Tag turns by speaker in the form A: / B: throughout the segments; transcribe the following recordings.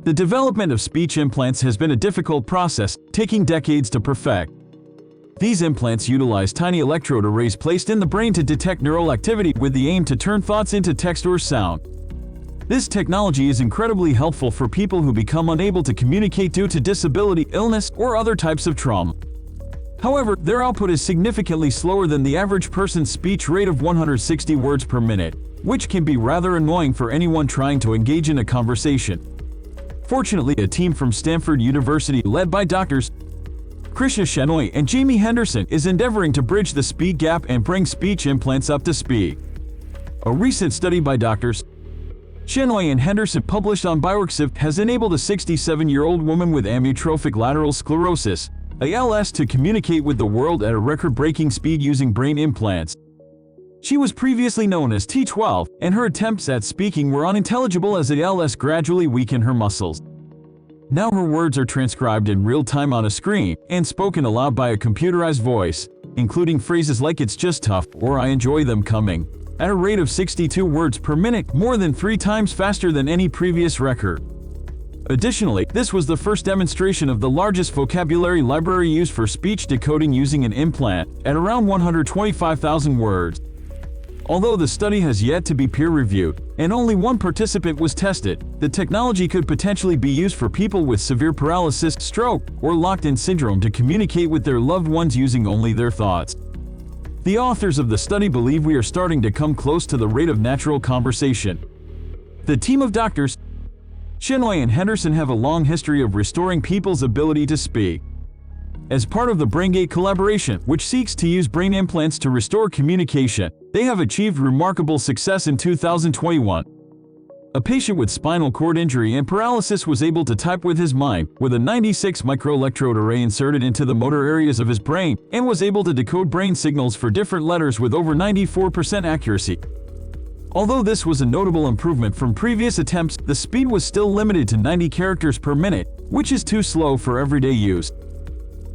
A: The development of speech implants has been a difficult process, taking decades to perfect. These implants utilize tiny electrode arrays placed in the brain to detect neural activity with the aim to turn thoughts into text or sound. This technology is incredibly helpful for people who become unable to communicate due to disability, illness, or other types of trauma. However, their output is significantly slower than the average person's speech rate of 160 words per minute, which can be rather annoying for anyone trying to engage in a conversation. Fortunately, a team from Stanford University led by Drs. Krishna, Shenoy, and Jaimie Henderson is endeavoring to bridge the speed gap and bring speech implants up to speed. A recent study by Drs. Shenoy and Henderson published on Bioarchive has enabled a 67-year-old woman with amyotrophic lateral sclerosis, ALS, to communicate with the world at a record-breaking speed using brain implants. She was previously known as T12, and her attempts at speaking were unintelligible as ALS gradually weakened her muscles. Now her words are transcribed in real time on a screen and spoken aloud by a computerized voice, including phrases like "it's just tough" or "I enjoy them coming," at a rate of 62 words per minute, more than 3 times faster than any previous record. Additionally, this was the first demonstration of the largest vocabulary library used for speech decoding using an implant, at around 125,000 words. Although the study has yet to be peer-reviewed, and only one participant was tested, the technology could potentially be used for people with severe paralysis, stroke, or locked-in syndrome to communicate with their loved ones using only their thoughts. The authors of the study believe we are starting to come close to the rate of natural conversation. The team of Drs. Shenoy and Henderson have a long history of restoring people's ability to speak. As part of the BrainGate collaboration, which seeks to use brain implants to restore communication, they have achieved remarkable success in 2021. A patient with spinal cord injury and paralysis was able to type with his mind, with a 96 microelectrode array inserted into the motor areas of his brain, and was able to decode brain signals for different letters with over 94% accuracy. Although this was a notable improvement from previous attempts, the speed was still limited to 90 characters per minute, which is too slow for everyday use.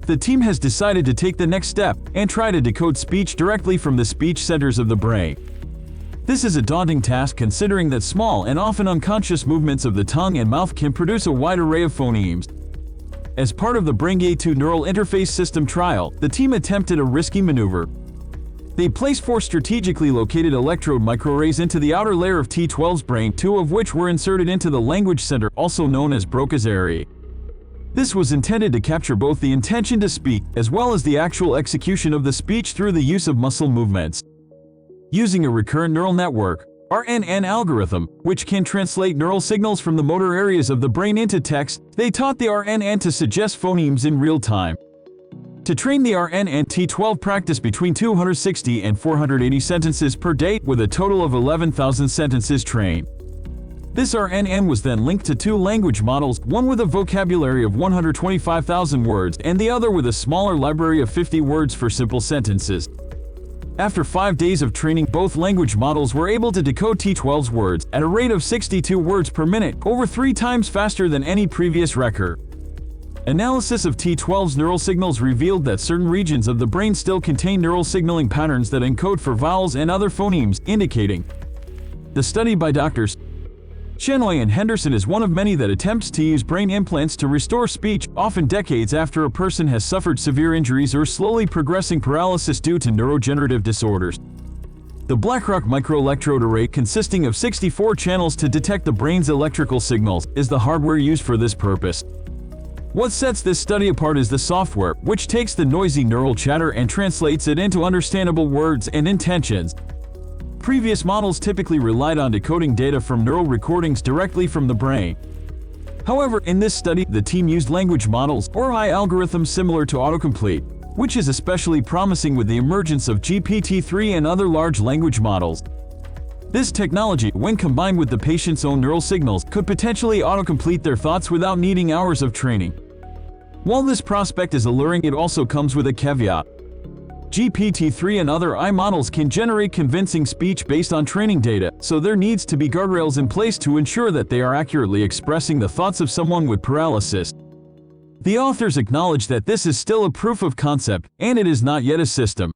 A: The team has decided to take the next step and try to decode speech directly from the speech centers of the brain. This is a daunting task considering that small and often unconscious movements of the tongue and mouth can produce a wide array of phonemes. As part of the BrainGate 2 neural interface system trial, the team attempted a risky maneuver. They placed 4 strategically located electrode microarrays into the outer layer of T12's brain, 2 of which were inserted into the language center, also known as Broca's area. This was intended to capture both the intention to speak as well as the actual execution of the speech through the use of muscle movements. Using a recurrent neural network, RNN algorithm, which can translate neural signals from the motor areas of the brain into text, they taught the RNN to suggest phonemes in real time. To train the RNN, T12 practiced between 260 and 480 sentences per day, with a total of 11,000 sentences trained. This RNN was then linked to 2 language models, one with a vocabulary of 125,000 words and the other with a smaller library of 50 words for simple sentences. After 5 days of training, both language models were able to decode T12's words at a rate of 62 words per minute, over 3 times faster than any previous record. Analysis of T12's neural signals revealed that certain regions of the brain still contain neural signaling patterns that encode for vowels and other phonemes, indicating. The study by Drs. Shenoy and Henderson is one of many that attempts to use brain implants to restore speech, often decades after a person has suffered severe injuries or slowly progressing paralysis due to neurodegenerative disorders. The Blackrock microelectrode array, consisting of 64 channels to detect the brain's electrical signals, is the hardware used for this purpose. What sets this study apart is the software, which takes the noisy neural chatter and translates it into understandable words and intentions. Previous models typically relied on decoding data from neural recordings directly from the brain. However, in this study, the team used language models, or AI algorithms similar to autocomplete, which is especially promising with the emergence of GPT-3 and other large language models. This technology, when combined with the patient's own neural signals, could potentially autocomplete their thoughts without needing hours of training. While this prospect is alluring, it also comes with a caveat. GPT-3 and other AI models can generate convincing speech based on training data, so there needs to be guardrails in place to ensure that they are accurately expressing the thoughts of someone with paralysis. The authors acknowledge that this is still a proof of concept, and it is not yet a system.